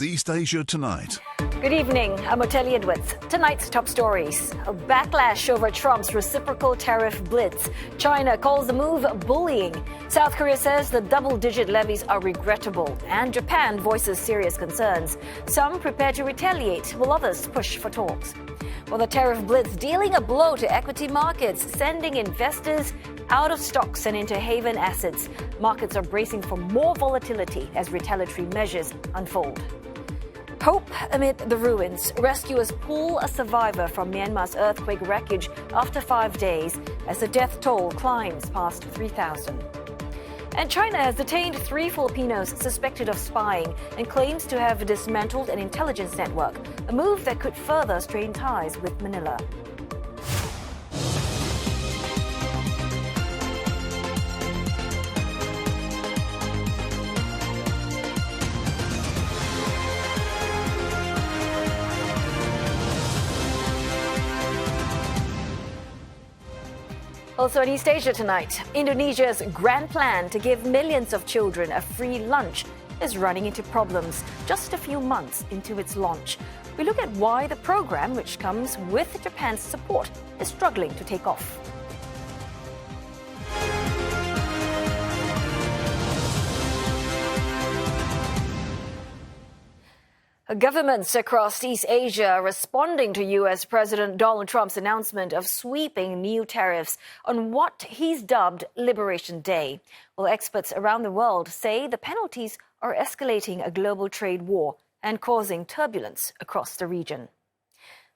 East Asia Tonight. Good evening, I'm Oteli Edwards. Tonight's top stories. A backlash over Trump's reciprocal tariff blitz. China calls the move bullying. South Korea says the double-digit levies are regrettable. And Japan voices serious concerns. Some prepare to retaliate, while others push for talks. Well, the tariff blitz dealing a blow to equity markets, sending investors out of stocks and into haven assets. Markets are bracing for more volatility as retaliatory measures unfold. Hope amid the ruins. Rescuers pull a survivor from Myanmar's earthquake wreckage after 5 days as the death toll climbs past 3,000. And China has detained 3 Filipinos suspected of spying and claims to have dismantled an intelligence network, a move that could further strain ties with Manila. Also in East Asia tonight, Indonesia's grand plan to give millions of children a free lunch is running into problems just a few months into its launch. We look at why the program, which comes with Japan's support, is struggling to take off. Governments across East Asia are responding to U.S. President Donald Trump's announcement of sweeping new tariffs on what he's dubbed Liberation Day. Well, experts around the world say the penalties are escalating a global trade war and causing turbulence across the region.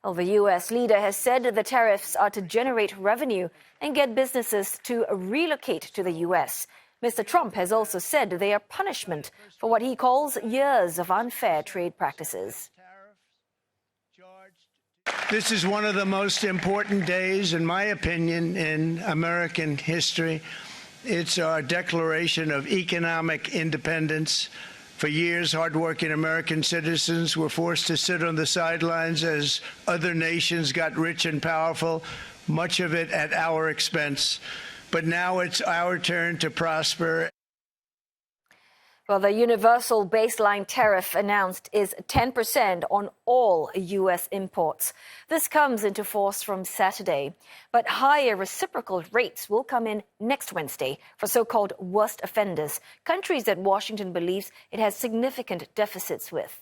Well, the U.S. leader has said the tariffs are to generate revenue and get businesses to relocate to the U.S. Mr. Trump has also said they are punishment for what he calls years of unfair trade practices. This is one of the most important days, in my opinion, in American history. It's our declaration of economic independence. For years, hardworking American citizens were forced to sit on the sidelines as other nations got rich and powerful, much of it at our expense. But now it's our turn to prosper. Well, the universal baseline tariff announced is 10% on all U.S. imports. This comes into force from Saturday. But higher reciprocal rates will come in next Wednesday for so-called worst offenders, countries that Washington believes it has significant deficits with.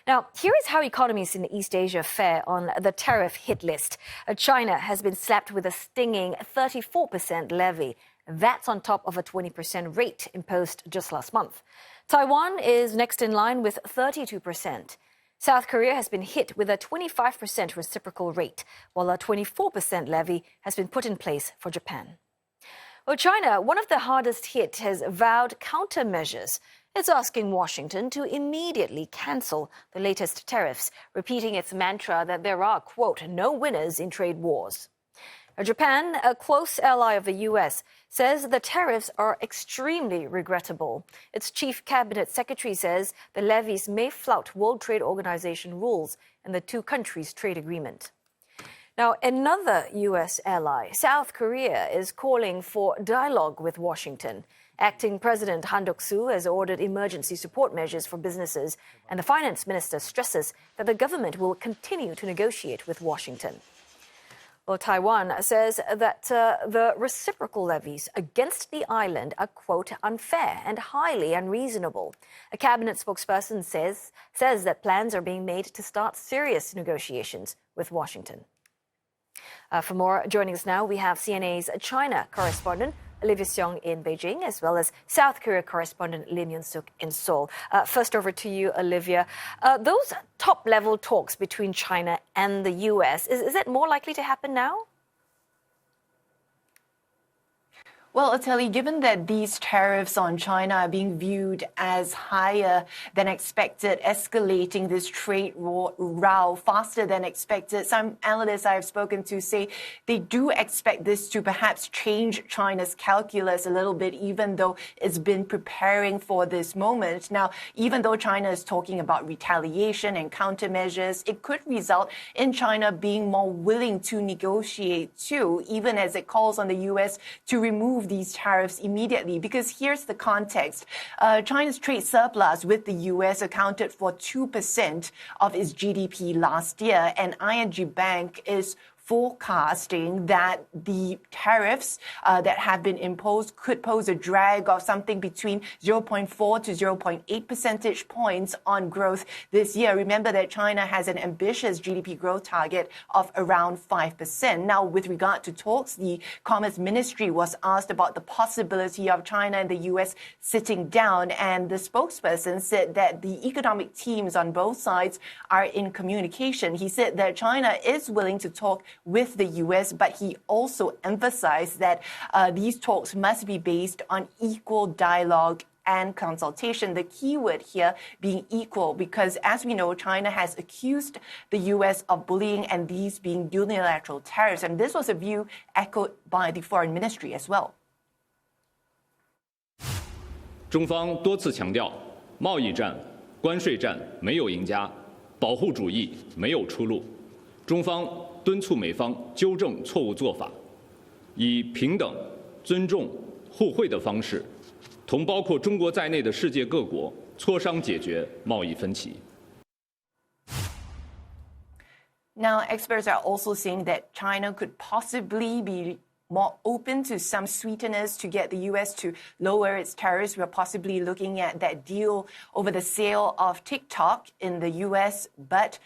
Now, here is how economies in East Asia fare on the tariff hit list. China has been slapped with a stinging 34% levy. That's on top of a 20% rate imposed just last month. Taiwan is next in line with 32%. South Korea has been hit with a 25% reciprocal rate, while a 24% levy has been put in place for Japan. Well, China, one of the hardest hit, has vowed countermeasures. It's asking Washington to immediately cancel the latest tariffs, repeating its mantra that there are, quote, no winners in trade wars. Japan, a close ally of the U.S., says the tariffs are extremely regrettable. Its chief cabinet secretary says the levies may flout World Trade Organization rules and the two countries' trade agreement. Now, another U.S. ally, South Korea, is calling for dialogue with Washington. Acting President Han Duck-soo has ordered emergency support measures for businesses, and the finance minister stresses that the government will continue to negotiate with Washington. Well, Taiwan says that the reciprocal levies against the island are, quote, unfair and highly unreasonable. A cabinet spokesperson says that plans are being made to start serious negotiations with Washington. For more, joining us now, we have CNA's China correspondent Olivia Seong in Beijing, as well as South Korea correspondent Lim Yun-suk in Seoul. First over to you, Olivia. Those top-level talks between China and the U.S., is that more likely to happen now? Well, Oteli, given that these tariffs on China are being viewed as higher than expected, escalating this trade row faster than expected, some analysts I have spoken to say they do expect this to perhaps change China's calculus a little bit, even though it's been preparing for this moment. Now, even though China is talking about retaliation and countermeasures, it could result in China being more willing to negotiate too, even as it calls on the U.S. to remove remove these tariffs immediately, because here's the context. China's trade surplus with the U.S. accounted for 2% of its GDP last year, and ING Bank is forecasting that the tariffs that have been imposed could pose a drag of something between 0.4 to 0.8 percentage points on growth this year. Remember that China has an ambitious GDP growth target of around 5%. Now, with regard to talks, the Commerce Ministry was asked about the possibility of China and the U.S. sitting down, and the spokesperson said that the economic teams on both sides are in communication. He said that China is willing to talk with the U.S., but he also emphasized that these talks must be based on equal dialogue and consultation. The key word here being equal, because as we know, China has accused the U.S. of bullying and these being unilateral tariffs. And this was a view echoed by the Foreign Ministry as well. 中方多次强调，贸易战、关税战没有赢家，保护主义没有出路。中方敦促美方纠正错误做法，以平等、尊重、互惠的方式，同包括中国在内的世界各国磋商解决贸易分歧。 Now, experts are also saying that China could possibly be more open to some sweeteners to get the U.S. to lower its tariffs. We're possibly looking at that deal over the sale of TikTok in the U.S., but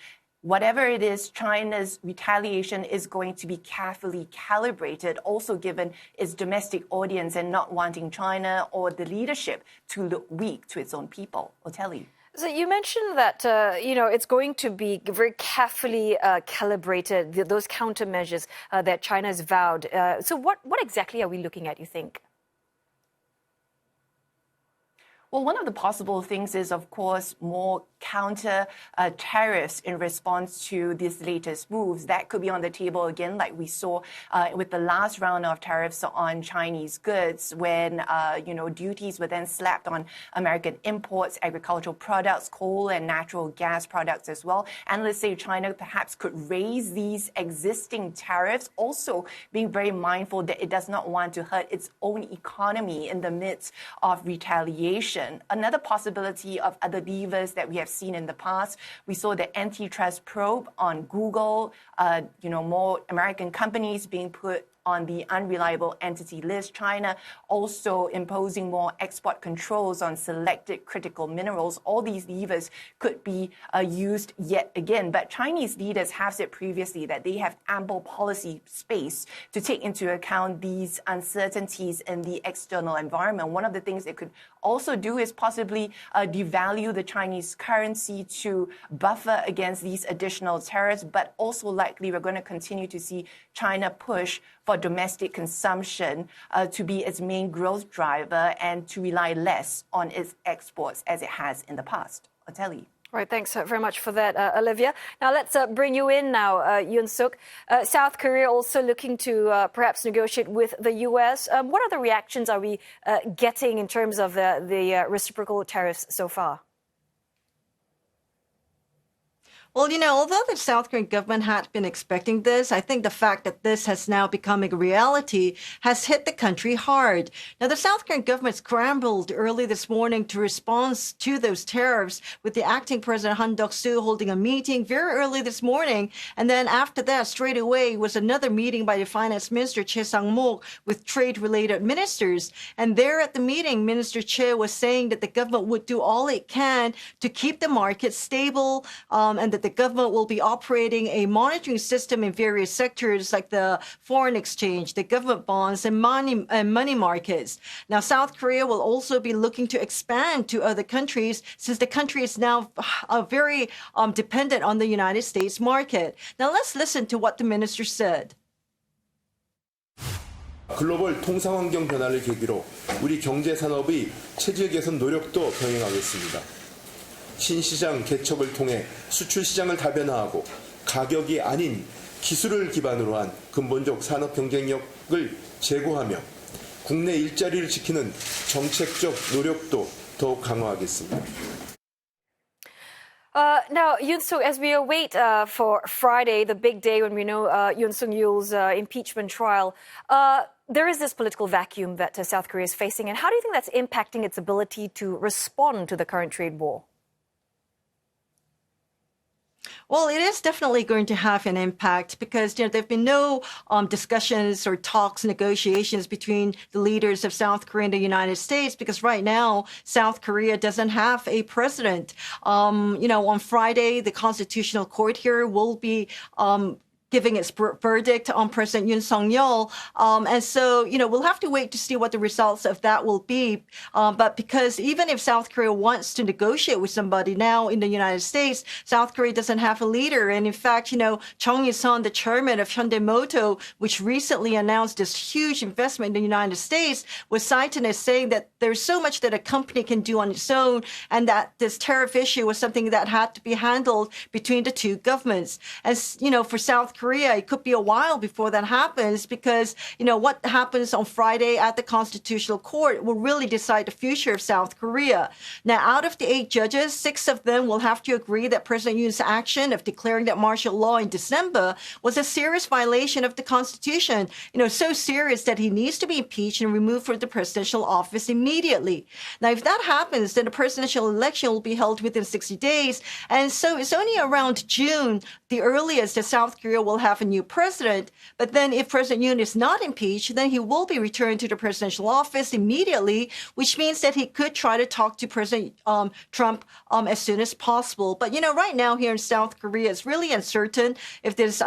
whatever it is, China's retaliation is going to be carefully calibrated, also given its domestic audience and not wanting China or the leadership to look weak to its own people. Otelli. So you mentioned that, it's going to be very carefully calibrated, those countermeasures that China has vowed. So what exactly are we looking at, you think? Well, one of the possible things is, of course, more counter tariffs in response to these latest moves. That could be on the table again, like we saw with the last round of tariffs on Chinese goods, when, duties were then slapped on American imports, agricultural products, coal and natural gas products as well. Analysts say China perhaps could raise these existing tariffs, also being very mindful that it does not want to hurt its own economy in the midst of retaliation. Another possibility of other levers that we have seen in the past, we saw the antitrust probe on Google, more American companies being put on the unreliable entity list. China also imposing more export controls on selected critical minerals. All these levers could be used yet again. But Chinese leaders have said previously that they have ample policy space to take into account these uncertainties in the external environment. One of the things they could also do is possibly devalue the Chinese currency to buffer against these additional tariffs, but also likely we're going to continue to see China push for domestic consumption to be its main growth driver and to rely less on its exports as it has in the past. Otelli. All right, thanks very much for that, Olivia. Now let's bring you in now, Yoon Suk. South Korea also looking to perhaps negotiate with the U.S. What other reactions are we getting in terms of the reciprocal tariffs so far? Well, although the South Korean government had been expecting this, I think the fact that this has now become a reality has hit the country hard. Now, the South Korean government scrambled early this morning to respond to those tariffs, with the acting president Han Duck-soo holding a meeting very early this morning. And then after that, straight away, was another meeting by the finance minister, Choi Sang-mok, with trade-related ministers. And there at the meeting, Minister Choi was saying that the government would do all it can to keep the market stable, and that the government will be operating a monitoring system in various sectors like the foreign exchange, the government bonds, and money markets. Now, South Korea will also be looking to expand to other countries, since the country is now very dependent on the United States market. Now, let's listen to what the minister said. 글로벌 통상환경 변화를 계기로 우리 경제 산업의 체질 개선 노력도 병행하겠습니다. 신시장 개척을 통해 수출 시장을 다변화하고 가격이 아닌 기술을 기반으로 한 근본적 산업 경쟁력을 제고하며 국내 일자리를 지키는 정책적 노력도 더욱 강화하겠습니다. Now, Yoon Suk, as we await for Friday, the big day when we know Yoon Suk Yeol's impeachment trial, there is this political vacuum that South Korea is facing, and how do you think that's impacting its ability to respond to the current trade war? Well, it is definitely going to have an impact because there have been no discussions or talks, negotiations between the leaders of South Korea and the United States because right now South Korea doesn't have a president. On Friday, the Constitutional Court here will be giving its verdict on President Yoon Suk-yeol. And so, we'll have to wait to see what the results of that will be. But because even if South Korea wants to negotiate with somebody now in the United States, South Korea doesn't have a leader. And in fact, Chung Il-sung, the chairman of Hyundai Motor, which recently announced this huge investment in the United States, was cited as saying that there's so much that a company can do on its own and that this tariff issue was something that had to be handled between the two governments. And, for South Korea, it could be a while before that happens because, what happens on Friday at the Constitutional Court will really decide the future of South Korea. Now, out of the 8 judges, 6 of them will have to agree that President Yoon's action of declaring that martial law in December was a serious violation of the Constitution, so serious that he needs to be impeached and removed from the presidential office immediately. Now, if that happens, then the presidential election will be held within 60 days. And so it's only around June, the earliest, that South Korea will have a new president. But then if President Yoon is not impeached, then he will be returned to the presidential office immediately, which means that he could try to talk to President Trump as soon as possible. But, right now here in South Korea, it's really uncertain if this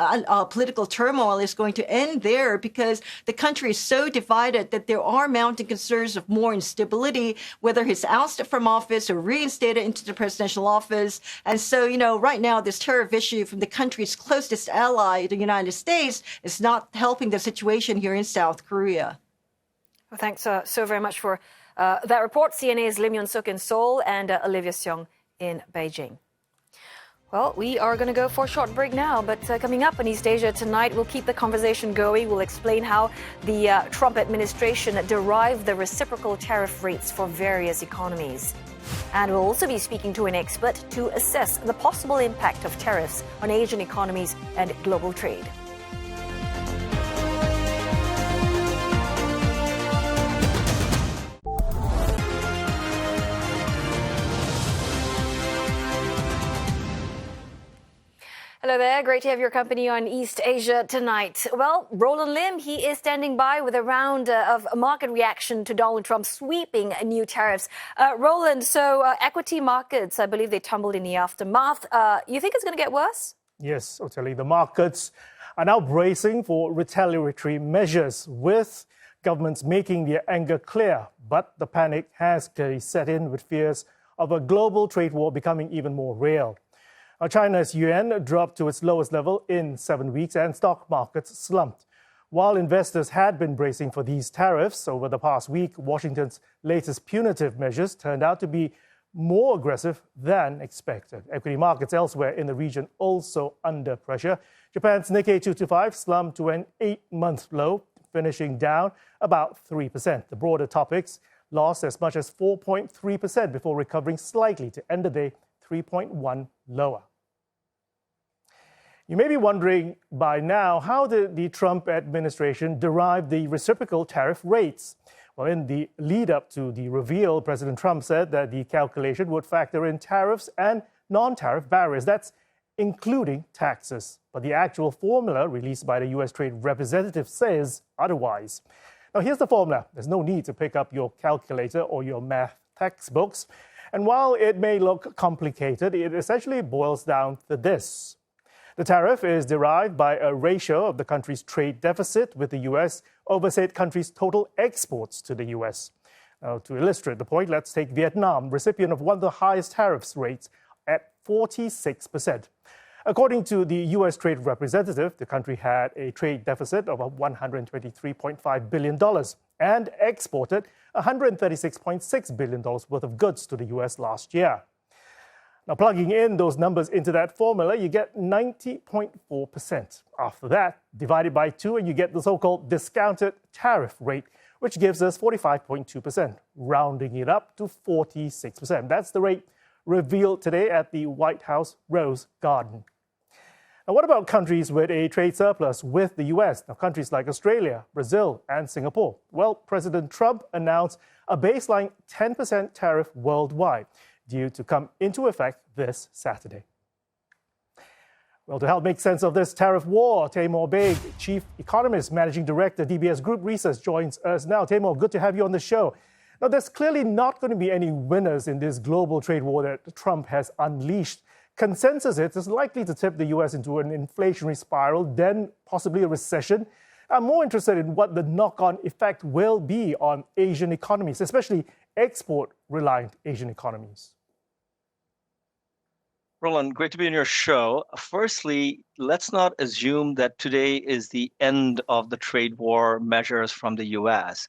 political turmoil is going to end there because the country is so divided that there are mounting concerns of more instability, whether he's ousted from office or reinstated into the presidential office. And so, right now, this tariff issue from the country's closest ally, the United States, is not helping the situation here in South Korea. Well, thanks so very much for that report. CNA's Lim Yun-suk in Seoul and Olivia Seong in Beijing. Well, we are going to go for a short break now, but coming up in East Asia tonight, we'll keep the conversation going. We'll explain how the Trump administration derived the reciprocal tariff rates for various economies. And we'll also be speaking to an expert to assess the possible impact of tariffs on Asian economies and global trade. Hello there. Great to have your company on East Asia tonight. Well, Roland Lim, he is standing by with a round of market reaction to Donald Trump's sweeping new tariffs. Roland, so equity markets, I believe they tumbled in the aftermath. You think it's going to get worse? Yes, Ottilie. The markets are now bracing for retaliatory measures, with governments making their anger clear. But the panic has set in, with fears of a global trade war becoming even more real. China's yuan dropped to its lowest level in 7 weeks and stock markets slumped. While investors had been bracing for these tariffs over the past week, Washington's latest punitive measures turned out to be more aggressive than expected. Equity markets elsewhere in the region also under pressure. Japan's Nikkei 225 slumped to an 8-month low, finishing down about 3%. The broader topics lost as much as 4.3% before recovering slightly to end the day 3.1 lower. You may be wondering by now, how did the Trump administration derive the reciprocal tariff rates? Well, in the lead up to the reveal, President Trump said that the calculation would factor in tariffs and non-tariff barriers. That's including taxes. But the actual formula released by the U.S. Trade Representative says otherwise. Now, here's the formula. There's no need to pick up your calculator or your math textbooks. And while it may look complicated, it essentially boils down to this. The tariff is derived by a ratio of the country's trade deficit with the U.S. over said country's total exports to the U.S. Now, to illustrate the point, let's take Vietnam, recipient of one of the highest tariffs rates at 46%. According to the U.S. Trade Representative, the country had a trade deficit of $123.5 billion and exported $136.6 billion worth of goods to the U.S. last year. Now, plugging in those numbers into that formula, you get 90.4%. After that, divided by 2, and you get the so-called discounted tariff rate, which gives us 45.2%, rounding it up to 46%. That's the rate revealed today at the White House Rose Garden. Now, what about countries with a trade surplus with the US? Now, countries like Australia, Brazil, and Singapore. Well, President Trump announced a baseline 10% tariff worldwide, due to come into effect this Saturday. Well, to help make sense of this tariff war, Taimur Baig, Chief Economist, Managing Director, DBS Group Research, joins us now. Taimur, good to have you on the show. Now, there's clearly not going to be any winners in this global trade war that Trump has unleashed. Consensus is it's likely to tip the US into an inflationary spiral, then possibly a recession. I'm more interested in what the knock-on effect will be on Asian economies, especially export-reliant Asian economies. Roland, great to be on your show. Firstly, let's not assume that today is the end of the trade war measures from the US.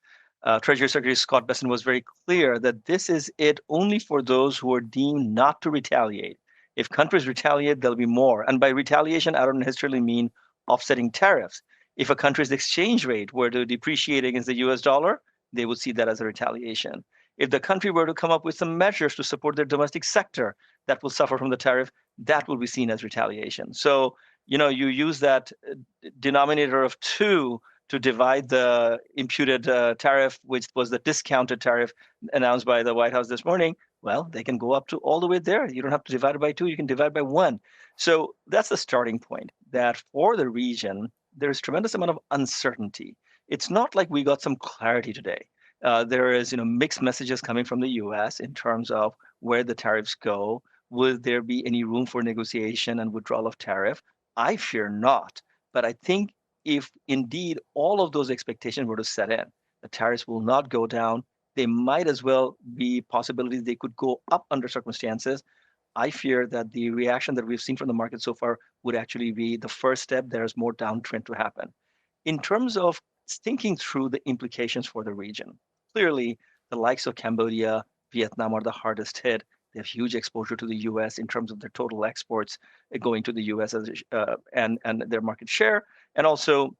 Treasury Secretary Scott Bessent was very clear that this is it only for those who are deemed not to retaliate. If countries retaliate, there'll be more. And by retaliation, I don't necessarily mean offsetting tariffs. If a country's exchange rate were to depreciate against the US dollar, they would see that as a retaliation. If the country were to come up with some measures to support their domestic sector that will suffer from the tariff, that will be seen as retaliation. So, you use that denominator of 2 to divide the imputed tariff, which was the discounted tariff announced by the White House this morning. Well, they can go up to all the way there. You don't have to divide it by 2, you can divide by 1. So that's the starting point, that for the region, there's tremendous amount of uncertainty. It's not like we got some clarity today. There is, mixed messages coming from the US in terms of where the tariffs go. Will there be any room for negotiation and withdrawal of tariff? I fear not. But I think if indeed all of those expectations were to set in, the tariffs will not go down. They might as well be possibilities they could go up under circumstances. I fear that the reaction that we've seen from the market so far would actually be the first step. There's more downtrend to happen. In terms of thinking through the implications for the region, clearly the likes of Cambodia, Vietnam are the hardest hit. They have huge exposure to the US in terms of their total exports going to the US and their market share. And also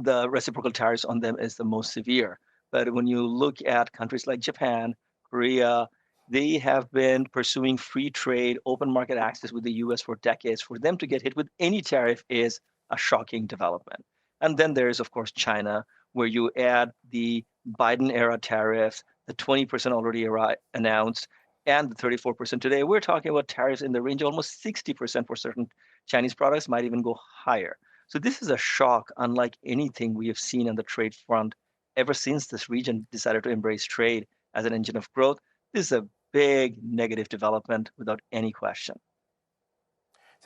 the reciprocal tariffs on them is the most severe. But when you look at countries like Japan, Korea, they have been pursuing free trade, open market access with the US for decades. For them to get hit with any tariff is a shocking development. And then there is, of course, China, where you add the Biden-era tariffs, the 20% already announced, and the 34% today. We're talking about tariffs in the range of almost 60% for certain Chinese products, might even go higher. So this is a shock unlike anything we have seen on the trade front ever since this region decided to embrace trade as an engine of growth. This is a big negative development without any question.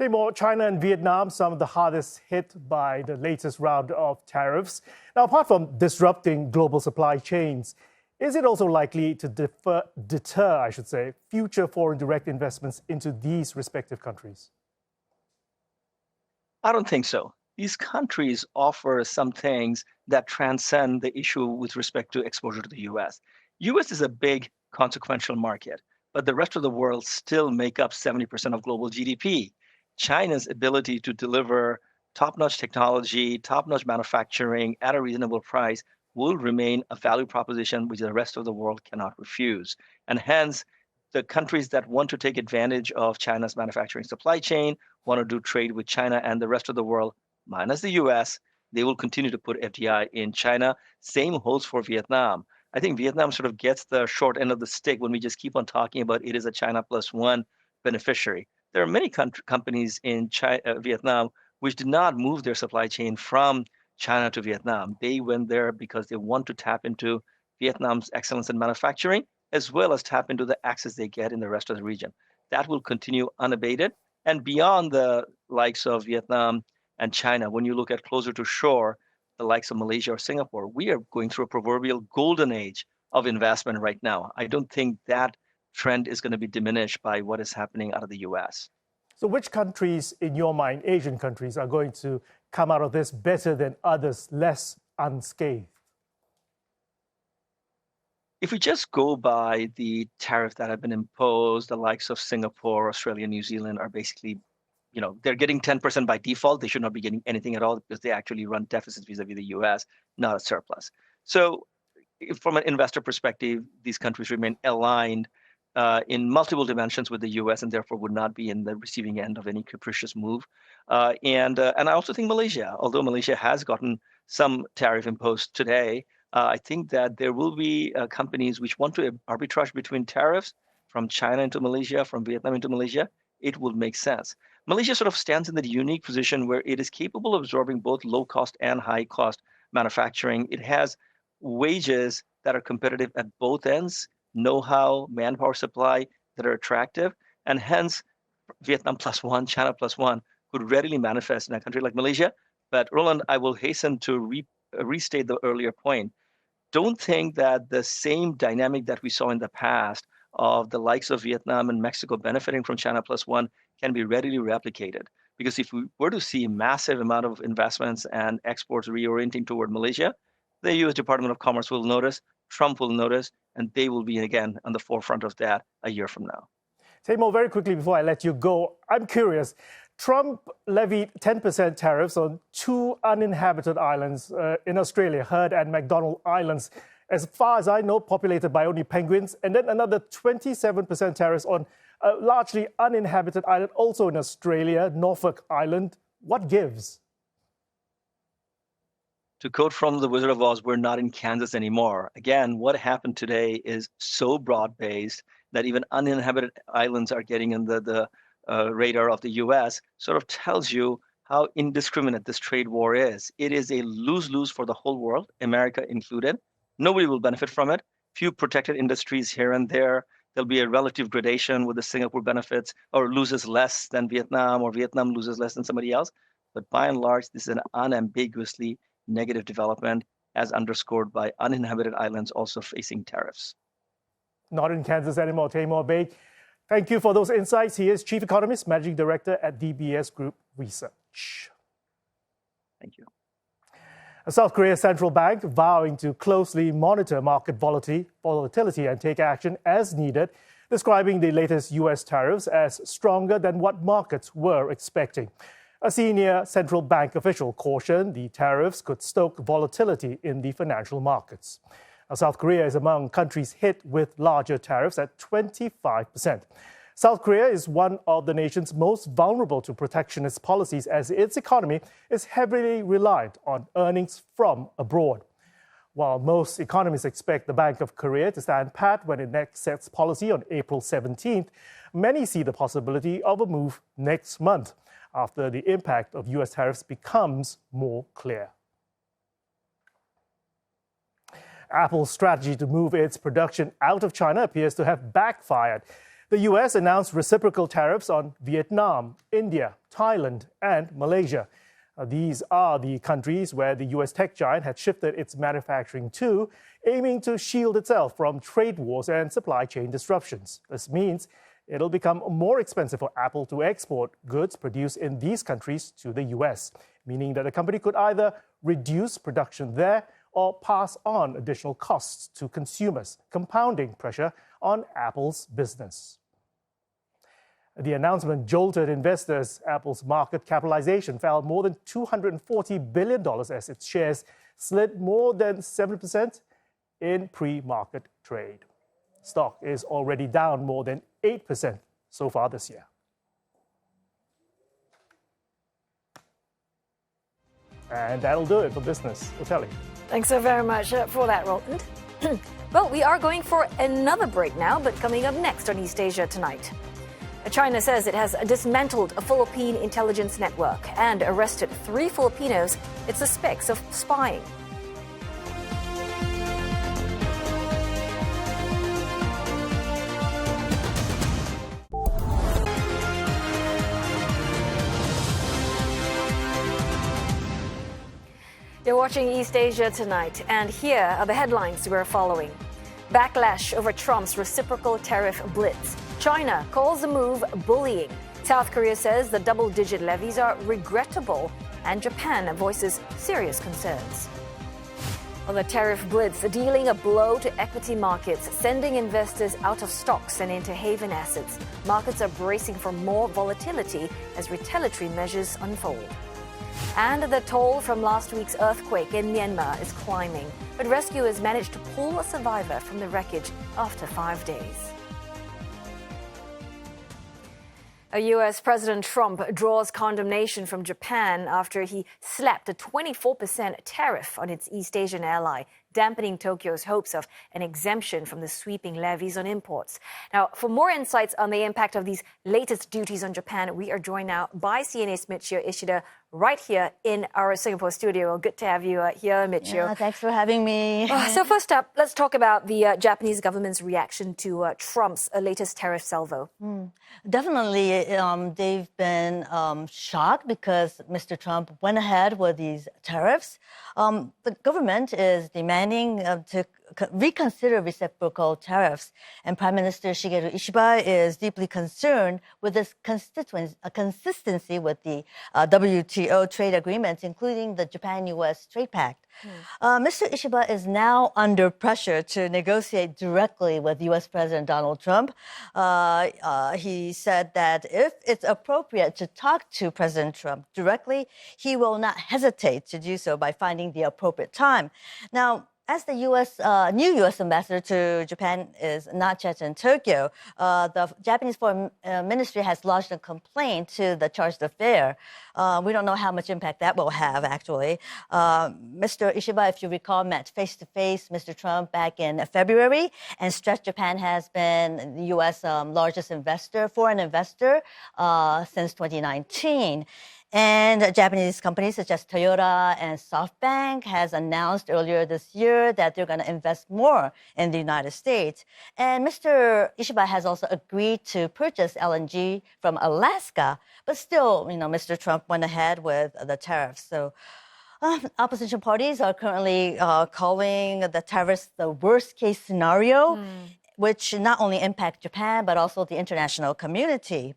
Taimur, China and Vietnam, some of the hardest hit by the latest round of tariffs. Now, apart from disrupting global supply chains, is it also likely to deter, future foreign direct investments into these respective countries? I don't think so. These countries offer some things that transcend the issue with respect to exposure to the US. US is a big consequential market, but the rest of the world still make up 70% of global GDP. China's ability to deliver top-notch technology, top-notch manufacturing at a reasonable price will remain a value proposition which the rest of the world cannot refuse. And hence, the countries that want to take advantage of China's manufacturing supply chain, want to do trade with China and the rest of the world, minus the US, they will continue to put FDI in China. Same holds for Vietnam. I think Vietnam sort of gets the short end of the stick when we just keep on talking about it is a China plus one beneficiary. There are many companies in Vietnam which did not move their supply chain from China to Vietnam. They went there because they want to tap into Vietnam's excellence in manufacturing, as well as tap into the access they get in the rest of the region. That will continue unabated. And beyond the likes of Vietnam and China, when you look at closer to shore, the likes of Malaysia or Singapore, we are going through a proverbial golden age of investment right now. I don't think that trend is going to be diminished by what is happening out of the US. So which countries, in your mind, Asian countries, are going to come out of this better than others, less unscathed? If we just go by the tariff that have been imposed, the likes of Singapore, Australia, New Zealand are basically, they're getting 10% by default. They should not be getting anything at all because they actually run deficits vis-a-vis the US, not a surplus. So from an investor perspective, these countries remain aligned in multiple dimensions with the U.S. and therefore would not be in the receiving end of any capricious move. And I also think Malaysia, although Malaysia has gotten some tariff imposed today, I think that there will be companies which want to arbitrage between tariffs from China into Malaysia, from Vietnam into Malaysia. It will make sense. Malaysia sort of stands in the unique position where it is capable of absorbing both low-cost and high-cost manufacturing. It has wages that are competitive at both ends, know-how, manpower supply that are attractive, and hence Vietnam plus one, China plus one could readily manifest in a country like Malaysia. But Roland, I will hasten to restate the earlier point. Don't think that the same dynamic that we saw in the past of the likes of Vietnam and Mexico benefiting from China plus one can be readily replicated. Because if we were to see a massive amount of investments and exports reorienting toward Malaysia, the U.S. Department of Commerce will notice, Trump will notice, and they will be again on the forefront of that a year from now. Taimur, very quickly before I let you go, I'm curious. Trump levied 10% tariffs on 2 uninhabited islands in Australia, Heard and McDonald Islands, as far as I know, populated by only penguins, and then another 27% tariffs on a largely uninhabited island, also in Australia, Norfolk Island. What gives? To quote from The Wizard of Oz, we're not in Kansas anymore. Again, what happened today is so broad-based that even uninhabited islands are getting in the radar of the U.S., sort of tells you how indiscriminate this trade war is. It is a lose-lose for the whole world, America included. Nobody will benefit from it. Few protected industries here and there. There'll be a relative gradation with the Singapore benefits or loses less than Vietnam or Vietnam loses less than somebody else. But by and large, this is an unambiguously negative development as underscored by uninhabited islands also facing tariffs. Not in Kansas anymore, Taimur Baig. Thank you for those insights. He is Chief Economist, Managing Director at DBS Group Research. Thank you. South Korea's central bank vowing to closely monitor market volatility and take action as needed, describing the latest U.S. tariffs as stronger than what markets were expecting. A senior central bank official cautioned the tariffs could stoke volatility in the financial markets. Now, South Korea is among countries hit with larger tariffs at 25%. South Korea is one of the nations most vulnerable to protectionist policies as its economy is heavily reliant on earnings from abroad. While most economists expect the Bank of Korea to stand pat when it next sets policy on April 17th, many see the possibility of a move next month after the impact of U.S. tariffs becomes more clear. Apple's strategy to move its production out of China appears to have backfired. The U.S. announced reciprocal tariffs on Vietnam, India, Thailand, and Malaysia. These are the countries where the U.S. tech giant had shifted its manufacturing to, aiming to shield itself from trade wars and supply chain disruptions. This means it'll become more expensive for Apple to export goods produced in these countries to the U.S., meaning that the company could either reduce production there or pass on additional costs to consumers, compounding pressure on Apple's business. The announcement jolted investors. Apple's market capitalization fell more than $240 billion as its shares slid more than 7% in pre-market trade. Stock is already down more than 8% so far this year. And that'll do it for Business. Otelli. Thanks so very much for that, Roland. Well, we are going for another break now, but coming up next on East Asia Tonight. China says it has dismantled a Philippine intelligence network and arrested 3 Filipinos it suspects of spying. You're watching East Asia Tonight, and here are the headlines we're following. Backlash over Trump's reciprocal tariff blitz. China calls the move bullying. South Korea says the double-digit levies are regrettable, and Japan voices serious concerns. Well, the tariff blitz dealing a blow to equity markets, sending investors out of stocks and into haven assets. Markets are bracing for more volatility as retaliatory measures unfold. And the toll from last week's earthquake in Myanmar is climbing, but rescuers managed to pull a survivor from the wreckage after 5 days. U.S. President Trump draws condemnation from Japan after he slapped a 24% tariff on its East Asian ally, dampening Tokyo's hopes of an exemption from the sweeping levies on imports. Now, for more insights on the impact of these latest duties on Japan, we are joined now by CNA's Michio Ishida right here in our Singapore studio. Good to have you here, Michio. Yeah, thanks for having me. So first up, let's talk about the Japanese government's reaction to Trump's latest tariff salvo. Definitely, they've been shocked because Mr. Trump went ahead with these tariffs. The government is demanding to reconsider reciprocal tariffs, and Prime Minister Shigeru Ishiba is deeply concerned with this consistency with the WTO trade agreements, including the Japan-U.S. Trade Pact. Mr. Ishiba is now under pressure to negotiate directly with U.S. President Donald Trump. He said that if it's appropriate to talk to President Trump directly, he will not hesitate to do so by finding the appropriate time. Now, as the new U.S. ambassador to Japan is not yet in Tokyo, the Japanese Foreign Ministry has lodged a complaint to the chargé d'affaires. We don't know how much impact that will have, actually. Mr. Ishiba, if you recall, met face-to-face Mr. Trump back in February, and Stretch Japan has been the U.S. Largest foreign investor, since 2019. And Japanese companies such as Toyota and SoftBank has announced earlier this year that they're going to invest more in the United States. And Mr. Ishiba has also agreed to purchase LNG from Alaska, but still, Mr. Trump went ahead with the tariffs. So opposition parties are currently calling the tariffs the worst-case scenario, which not only impact Japan, but also the international community.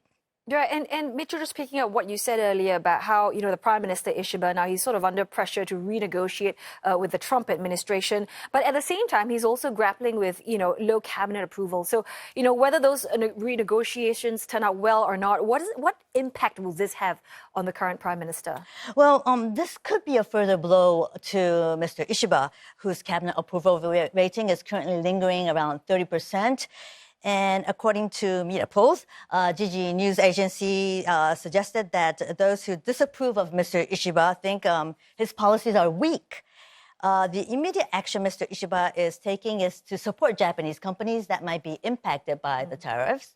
Right, and Mitchell, just picking up what you said earlier about how, the Prime Minister Ishiba, now he's sort of under pressure to renegotiate with the Trump administration. But at the same time, he's also grappling with, low cabinet approval. So, whether those renegotiations turn out well or not, what impact will this have on the current Prime Minister? Well, this could be a further blow to Mr. Ishiba, whose cabinet approval rating is currently lingering around 30%. And according to Media Polls, Gigi News Agency suggested that those who disapprove of Mr. Ishiba think his policies are weak. The immediate action Mr. Ishiba is taking is to support Japanese companies that might be impacted by the tariffs.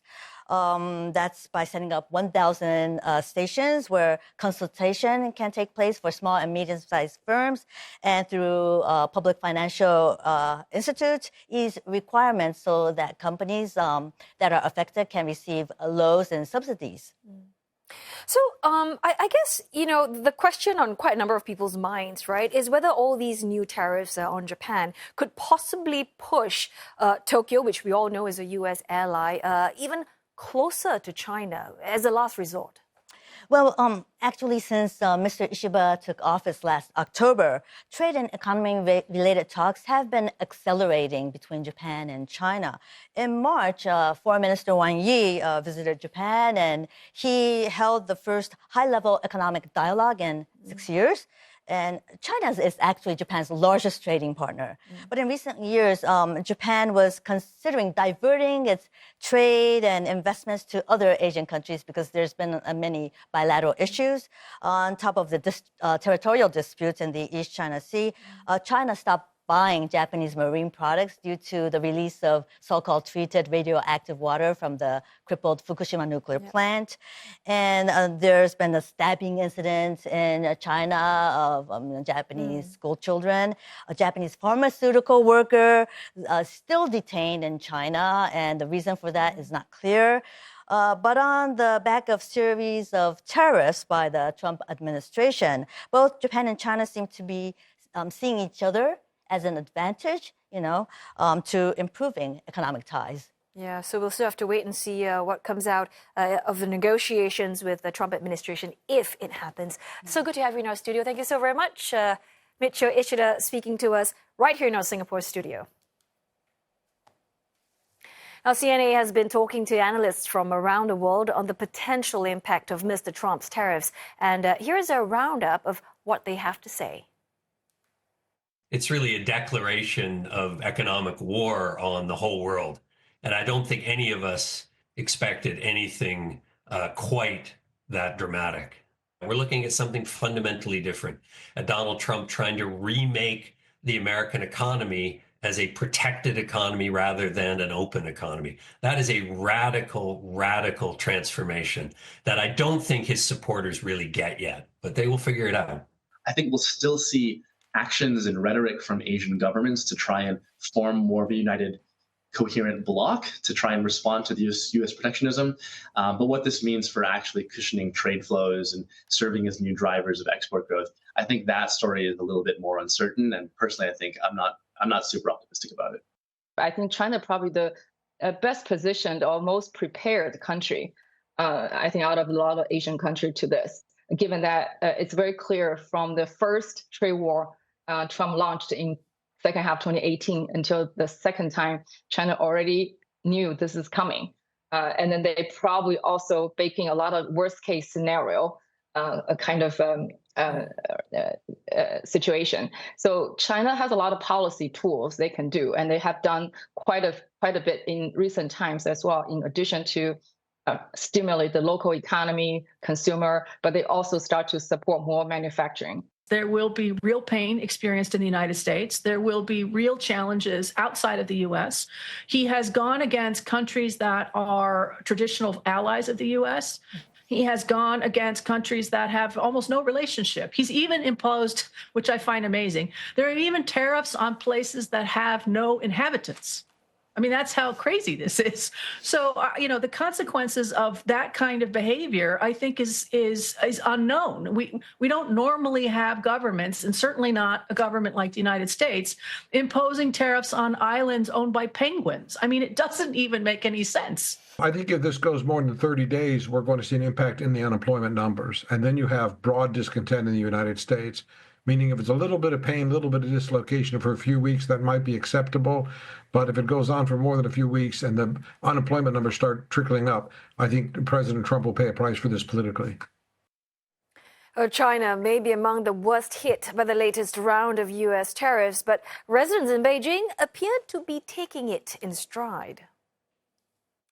That's by setting up 1,000 stations where consultation can take place for small and medium-sized firms, and through public financial institutes, ease requirements so that companies that are affected can receive loans and subsidies. So I guess, the question on quite a number of people's minds, right, is whether all these new tariffs on Japan could possibly push Tokyo, which we all know is a U.S. ally, even closer to China as a last resort. Well, actually, since Mr. Ishiba took office last October, trade and economy-related talks have been accelerating between Japan and China. In March, Foreign Minister Wang Yi visited Japan, and he held the first high-level economic dialogue in 6 years. And China is actually Japan's largest trading partner. But in recent years, Japan was considering diverting its trade and investments to other Asian countries because there's been many bilateral issues. On top of the territorial disputes in the East China Sea, China stopped buying Japanese marine products due to the release of so-called treated radioactive water from the crippled Fukushima nuclear plant. And there's been a stabbing incident in China of Japanese school children. A Japanese pharmaceutical worker still detained in China, and the reason for that is not clear. But on the back of series of tariffs by the Trump administration, both Japan and China seem to be seeing each other as an advantage, to improving economic ties. Yeah, so we'll still have to wait and see what comes out of the negotiations with the Trump administration, if it happens. So good to have you in our studio. Thank you so very much. Michio Ishida speaking to us right here in our Singapore studio. Now, CNA has been talking to analysts from around the world on the potential impact of Mr. Trump's tariffs. And here is a roundup of what they have to say. It's really a declaration of economic war on the whole world. And I don't think any of us expected anything quite that dramatic. We're looking at something fundamentally different. Donald Trump trying to remake the American economy as a protected economy rather than an open economy. That is a radical, radical transformation that I don't think his supporters really get yet, but they will figure it out. I think we'll still see actions and rhetoric from Asian governments to try and form more of a united, coherent bloc to try and respond to the U.S. protectionism. But what this means for actually cushioning trade flows and serving as new drivers of export growth, I think that story is a little bit more uncertain. And personally, I think I'm not super optimistic about it. I think China probably the best positioned or most prepared country, I think, out of a lot of Asian countries to this, given that it's very clear from the first trade war Trump launched in second half 2018 until the second time, China already knew this is coming. And then they probably also baking a lot of worst case scenario, a kind of situation. So China has a lot of policy tools they can do, and they have done quite a bit in recent times as well, in addition to stimulate the local economy, consumer, but they also start to support more manufacturing. There will be real pain experienced in the United States. There will be real challenges outside of the U.S. He has gone against countries that are traditional allies of the U.S. He has gone against countries that have almost no relationship. He's even imposed, which I find amazing, there are even tariffs on places that have no inhabitants. I mean, that's how crazy this is. So, the consequences of that kind of behavior, I think, is unknown. We don't normally have governments, and certainly not a government like the United States, imposing tariffs on islands owned by penguins. I mean, it doesn't even make any sense. I think if this goes more than 30 days, we're going to see an impact in the unemployment numbers. And then you have broad discontent in the United States, meaning if it's a little bit of pain, a little bit of dislocation for a few weeks, that might be acceptable. But if it goes on for more than a few weeks and the unemployment numbers start trickling up, I think President Trump will pay a price for this politically. China may be among the worst hit by the latest round of U.S. tariffs, but residents in Beijing appear to be taking it in stride.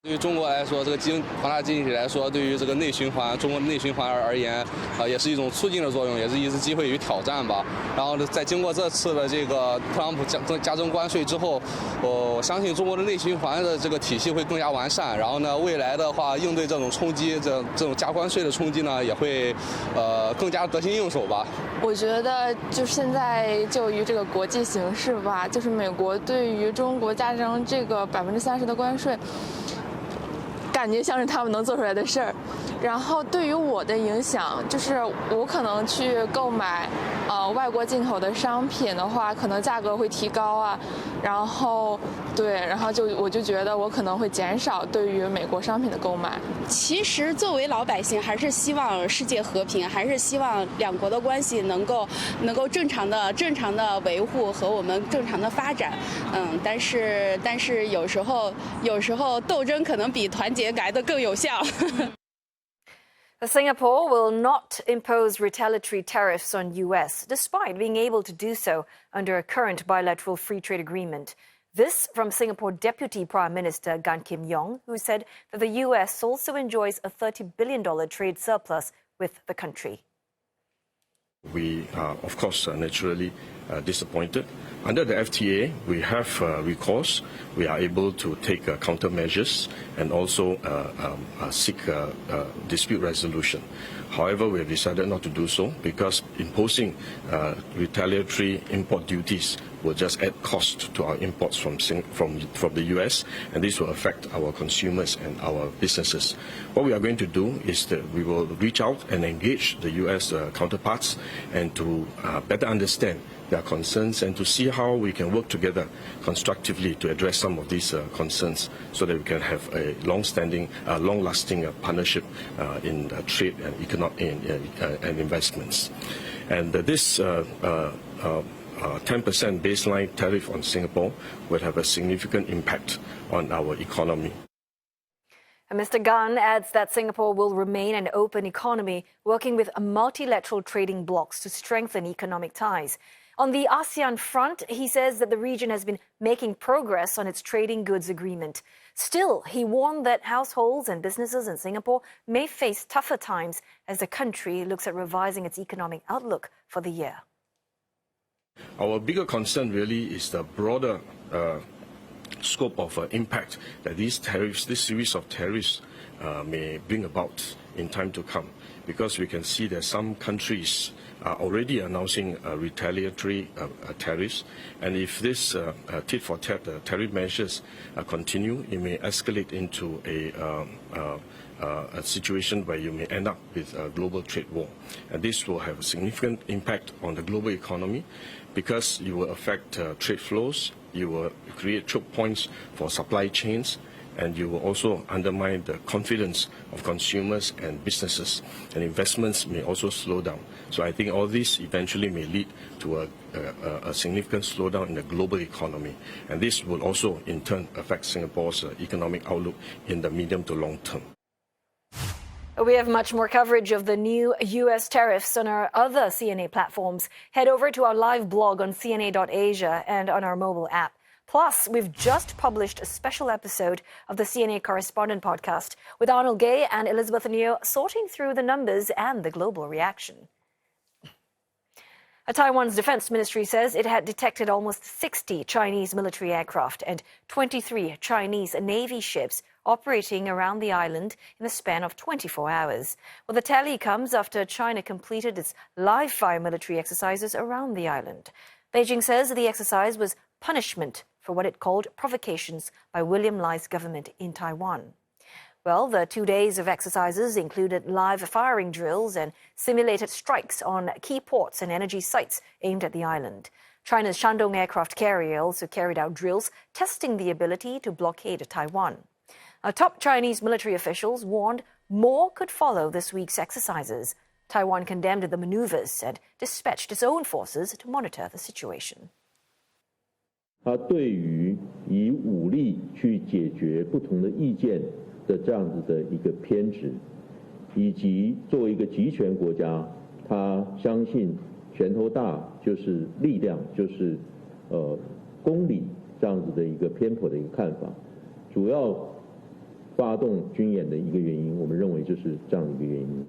对于中国来说，这个庞大经济体来说，对于这个内循环，中国内循环而言，也是一种促进的作用，也是一次机会与挑战吧。然后在经过这次的这个特朗普加征关税之后，我相信中国的内循环的这个体系会更加完善。然后呢，未来的话，应对这种冲击，这种加关税的冲击呢，也会更加得心应手吧。我觉得就现在就于这个国际形势吧，就是美国对于中国加征这个30%的关税。感觉像是他们能做出来的事儿，然后对于我的影响，就是我可能去购买，外国进口的商品的话，可能价格会提高啊，然后我就觉得我可能会减少对于美国商品的购买。其实作为老百姓，还是希望世界和平，还是希望两国的关系能够正常的维护和我们正常的发展。但是有时候斗争可能比团结来得更有效。Singapore will not impose retaliatory tariffs on U.S., despite being able to do so under a current bilateral free trade agreement. This from Singapore Deputy Prime Minister Gan Kim Yong, who said that the U.S. also enjoys a $30 billion trade surplus with the country. We are, of course, naturally disappointed. Under the FTA, we have recourse. We are able to take countermeasures and also seek dispute resolution. However, we have decided not to do so because imposing retaliatory import duties will just add cost to our imports from the U.S., and this will affect our consumers and our businesses. What we are going to do is that we will reach out and engage the U.S. Counterparts and to better understand their concerns and to see how we can work together constructively to address some of these concerns so that we can have a long-standing, long-lasting partnership in trade and economic and investments. And this 10% baseline tariff on Singapore will have a significant impact on our economy. And Mr. Gan adds that Singapore will remain an open economy, working with multilateral trading blocs to strengthen economic ties. On the ASEAN front, he says that the region has been making progress on its trading goods agreement. Still, he warned that households and businesses in Singapore may face tougher times as the country looks at revising its economic outlook for the year. Our bigger concern really is the broader scope of impact that these tariffs, this series of tariffs, may bring about in time to come, because we can see that some countries are already announcing retaliatory tariffs, and if this tit for tat tariff measures continue, it may escalate into a situation where you may end up with a global trade war, and this will have a significant impact on the global economy, because you will affect trade flows, you will create choke points for supply chains, and you will also undermine the confidence of consumers and businesses, and investments may also slow down. So I think all this eventually may lead to a significant slowdown in the global economy, and this will also in turn affect Singapore's economic outlook in the medium to long term. We have much more coverage of the new U.S. tariffs on our other CNA platforms. Head over to our live blog on cna.asia and on our mobile app. Plus, we've just published a special episode of the CNA Correspondent podcast with Arnold Gay and Elizabeth Neo sorting through the numbers and the global reaction. Taiwan's defense ministry says it had detected almost 60 Chinese military aircraft and 23 Chinese Navy ships operating around the island in a span of 24 hours. Well, the tally comes after China completed its live-fire military exercises around the island. Beijing says the exercise was punishment for what it called provocations by William Lai's government in Taiwan. Well, the 2 days of exercises included live firing drills and simulated strikes on key ports and energy sites aimed at the island. China's Shandong aircraft carrier also carried out drills testing the ability to blockade Taiwan. Top Chinese military officials warned more could follow this week's exercises. Taiwan condemned the maneuvers and dispatched its own forces to monitor the situation. 它对于以武力去解决不同的意见的这样子的一个偏执，以及作为一个集权国家，他相信拳头大就是力量，就是公理这样子的一个偏颇的一个看法，主要发动军演的一个原因，我们认为就是这样的一个原因。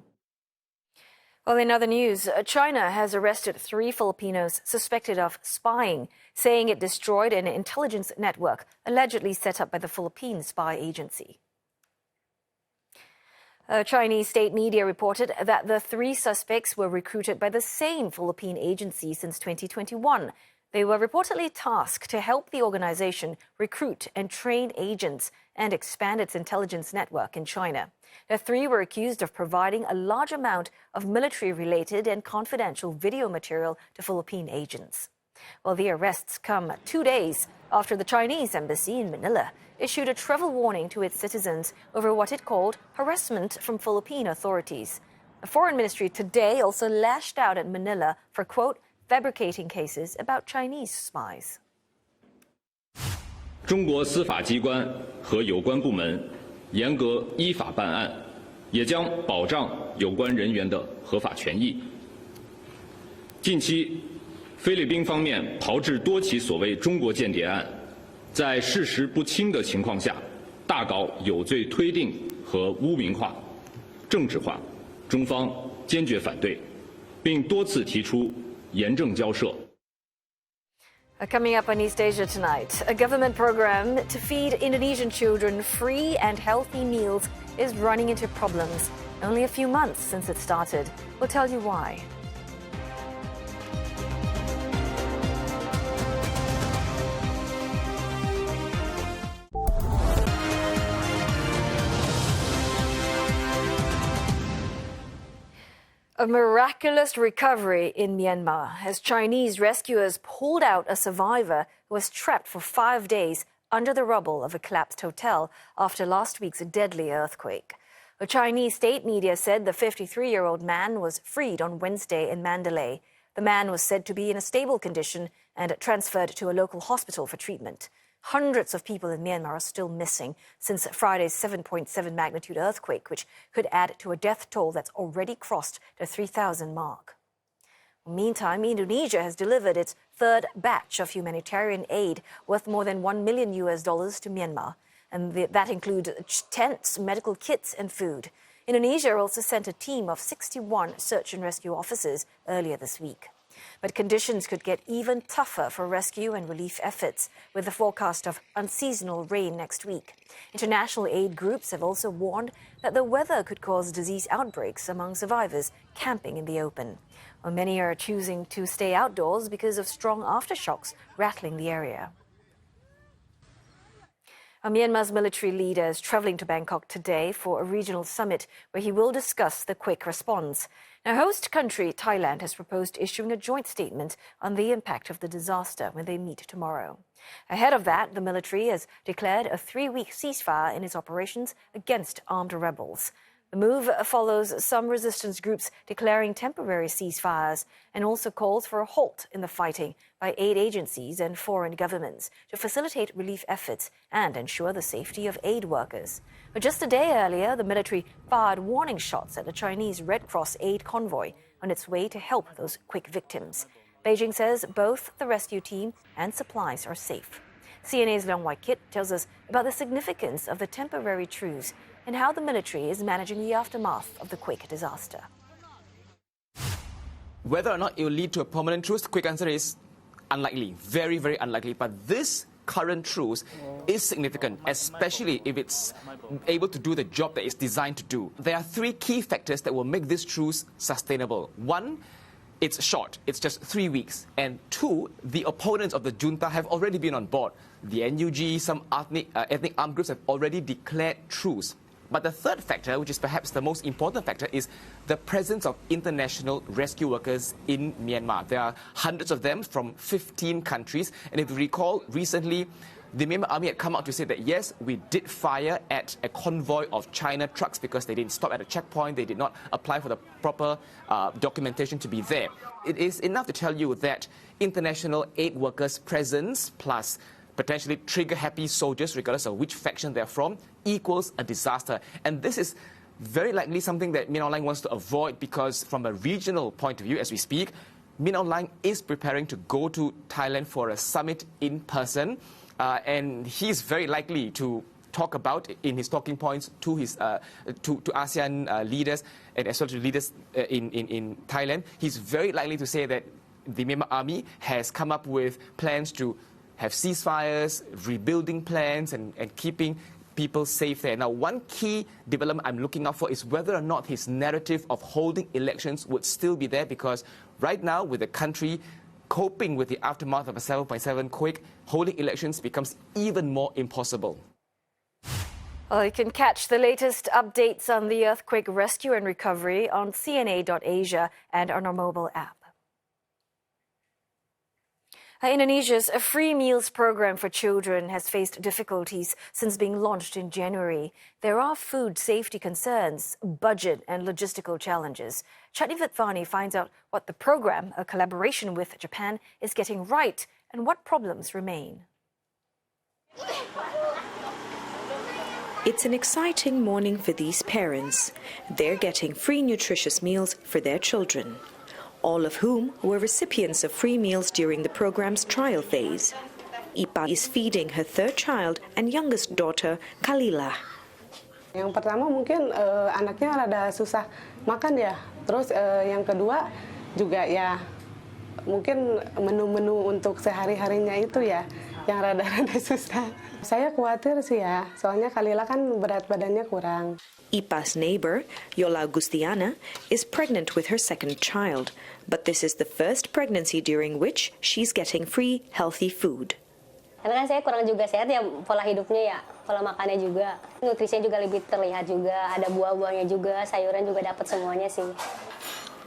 Well, in other news, China has arrested 3 Filipinos suspected of spying, saying it destroyed an intelligence network allegedly set up by the Philippine spy agency. Chinese state media reported that the 3 suspects were recruited by the same Philippine agency since 2021. They were reportedly tasked to help the organization recruit and train agents and expand its intelligence network in China. The 3 were accused of providing a large amount of military-related and confidential video material to Philippine agents. Well, the arrests come 2 days after the Chinese embassy in Manila issued a travel warning to its citizens over what it called harassment from Philippine authorities. The Foreign Ministry today also lashed out at Manila for, quote, fabricating cases about Chinese spies. 中国司法机关和有关部门严格依法办案，也将保障有关人员的合法权益。近期，菲律宾方面炮制多起所谓中国间谍案，在事实不清的情况下，大搞有罪推定和污名化、政治化，中方坚决反对，并多次提出严正交涉。 Coming up on East Asia tonight, a government program to feed Indonesian children free and healthy meals is running into problems. Only a few months since it started. We'll tell you why. A miraculous recovery in Myanmar as Chinese rescuers pulled out a survivor who was trapped for 5 days under the rubble of a collapsed hotel after last week's deadly earthquake. The Chinese state media said the 53-year-old man was freed on Wednesday in Mandalay. The man was said to be in a stable condition and transferred to a local hospital for treatment. Hundreds of people in Myanmar are still missing since Friday's 7.7 magnitude earthquake, which could add to a death toll that's already crossed the 3,000 mark. Meantime, Indonesia has delivered its third batch of humanitarian aid worth more than $1 million to Myanmar. And that includes tents, medical kits and food. Indonesia also sent a team of 61 search and rescue officers earlier this week. But conditions could get even tougher for rescue and relief efforts, with the forecast of unseasonal rain next week. International aid groups have also warned that the weather could cause disease outbreaks among survivors camping in the open. Well, many are choosing to stay outdoors because of strong aftershocks rattling the area. Myanmar's military leader is travelling to Bangkok today for a regional summit where he will discuss the quick response. Now, host country Thailand has proposed issuing a joint statement on the impact of the disaster when they meet tomorrow. Ahead of that, the military has declared a 3-week ceasefire in its operations against armed rebels. The move follows some resistance groups declaring temporary ceasefires and also calls for a halt in the fighting by aid agencies and foreign governments to facilitate relief efforts and ensure the safety of aid workers. But just a day earlier, the military fired warning shots at the Chinese Red Cross aid convoy on its way to help those quick victims. Beijing says both the rescue team and supplies are safe. CNA's Leong Wai Kit tells us about the significance of the temporary truce and how the military is managing the aftermath of the quake disaster. Whether or not it will lead to a permanent truce, the quick answer is unlikely, very, very unlikely. But this current truce is significant, especially if it's able to do the job that it's designed to do. There are 3 key factors that will make this truce sustainable. 1, it's short, it's just 3 weeks. And 2, the opponents of the junta have already been on board. The NUG, some ethnic armed groups have already declared truce. But the third factor, which is perhaps the most important factor, is the presence of international rescue workers in Myanmar. There are hundreds of them from 15 countries. And if you recall, recently, the Myanmar army had come out to say that, yes, we did fire at a convoy of China trucks because they didn't stop at a checkpoint. They did not apply for the proper documentation to be there. It is enough to tell you that international aid workers' presence plus potentially trigger-happy soldiers, regardless of which faction they're from, equals a disaster. And this is very likely something that Min Aung Hlaing wants to avoid because from a regional point of view, as we speak, Min Aung Hlaing is preparing to go to Thailand for a summit in person. And he's very likely to talk about in his talking points to his to ASEAN leaders and as well to leaders in Thailand. He's very likely to say that the Myanmar army has come up with plans to have ceasefires, rebuilding plans, and keeping people safe there. Now, one key development I'm looking out for is whether or not his narrative of holding elections would still be there, because right now, with the country coping with the aftermath of a 7.7 quake, holding elections becomes even more impossible. Well, you can catch the latest updates on the earthquake rescue and recovery on CNA.Asia and on our mobile app. Indonesia's free meals program for children has faced difficulties since being launched in January. There are food safety concerns, budget and logistical challenges. Chatni Vitvani finds out what the program, a collaboration with Japan, is getting right and what problems remain. It's an exciting morning for these parents. They're getting free nutritious meals for their children, all of whom were recipients of free meals during the program's trial phase. Ipa is feeding her third child and youngest daughter, Kalila. Yang pertama mungkin anaknya rada susah makan ya. Terus yang kedua juga ya mungkin menu-menu untuk sehari-harinya itu ya yang rada-rada susah. Saya khawatir sih ya, soalnya Kalila kan berat badannya kurang. Ipa's neighbor, Yola Gustiana, is pregnant with her second child, but this is the first pregnancy during which she's getting free, healthy food. Karena kan saya kurang juga sehat ya, pola hidupnya ya, pola makannya juga. Nutrisinya juga lebih terlihat juga, ada buah-buahnya juga, sayuran juga dapat semuanya sih.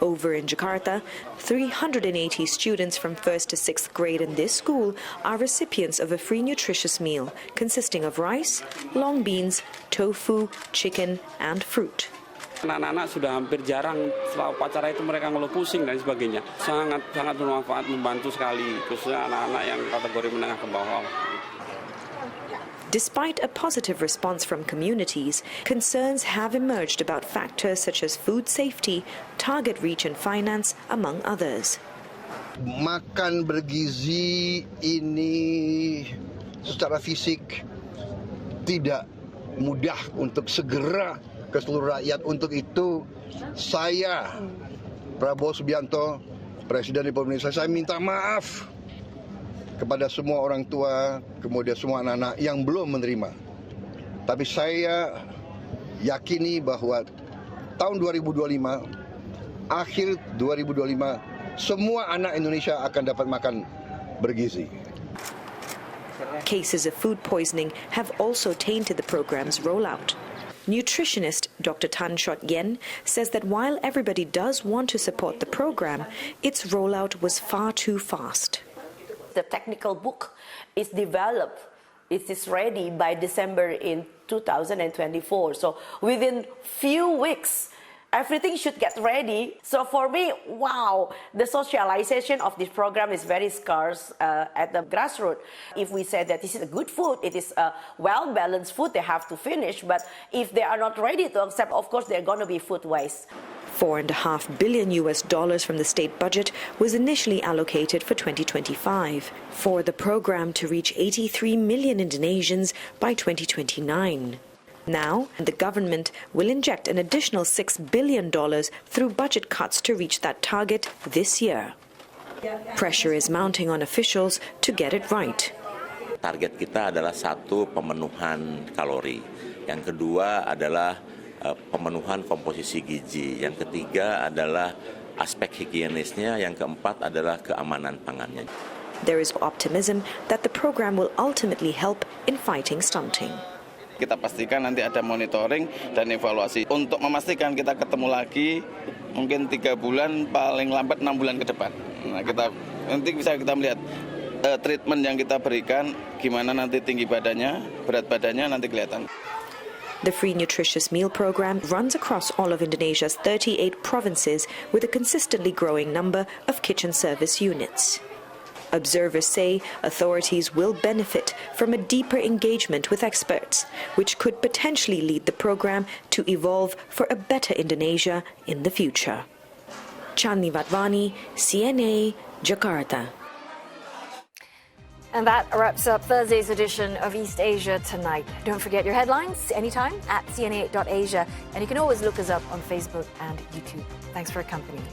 Over in Jakarta, 380 students from 1st to 6th grade in this school are recipients of a free nutritious meal consisting of rice, long beans, tofu, chicken, and fruit. Anak-anak sudah hampir jarang setelah upacara itu mereka ngeluh pusing dan sebagainya. Sangat bermanfaat, membantu sekali, khususnya anak-anak yang kategori menengah ke bawah. Despite a positive response from communities, concerns have emerged about factors such as food safety, target reach and finance, among others. Makan bergizi ini secara fisik tidak mudah untuk segera ke seluruh rakyat. Untuk itu saya, Prabowo Subianto, Presiden Republik Indonesia, saya minta maaf kepada semua orang tua, kemudian semua anak-anak yang belum menerima. Tapi saya yakini bahwa tahun 2025, akhir 2025, semua anak Indonesia akan dapat makan bergizi. Cases of food poisoning have also tainted the program's rollout. Nutritionist Dr. Tan Shot Yen says that while everybody does want to support the program, its rollout was far too fast. The technical book is developed. It is ready by December in 2024. So within few weeks, everything should get ready. So for me, wow, the socialization of this program is very scarce at the grassroots. If we say that this is a good food, it is a well-balanced food, they have to finish. But if they are not ready to accept, of course, they're going to be food waste. $4.5 billion from the state budget was initially allocated for 2025 for the program to reach 83 million Indonesians by 2029. Now, the government will inject an additional $6 billion through budget cuts to reach that target this year. Pressure is mounting on officials to get it right. Target kita adalah satu, pemenuhan kalori. Yang kedua adalah pemenuhan komposisi gizi. Yang ketiga adalah aspek higienisnya. Yang keempat adalah keamanan pangannya. There is optimism that the program will ultimately help in fighting stunting. Kita pastikan nanti ada monitoring dan evaluasi. Untuk memastikan kita ketemu lagi mungkin 3 bulan, paling lambat 6 bulan ke depan. Nah, nanti bisa kita melihat treatment yang kita berikan, gimana nanti tinggi badannya, berat badannya nanti kelihatan. The Free Nutritious Meal Program runs across all of Indonesia's 38 provinces with a consistently growing number of kitchen service units. Observers say authorities will benefit from a deeper engagement with experts, which could potentially lead the program to evolve for a better Indonesia in the future. Chandni Vatwani, CNA, Jakarta. And that wraps up Thursday's edition of East Asia Tonight. Don't forget your headlines anytime at cna8.asia, and you can always look us up on Facebook and YouTube. Thanks for accompanying.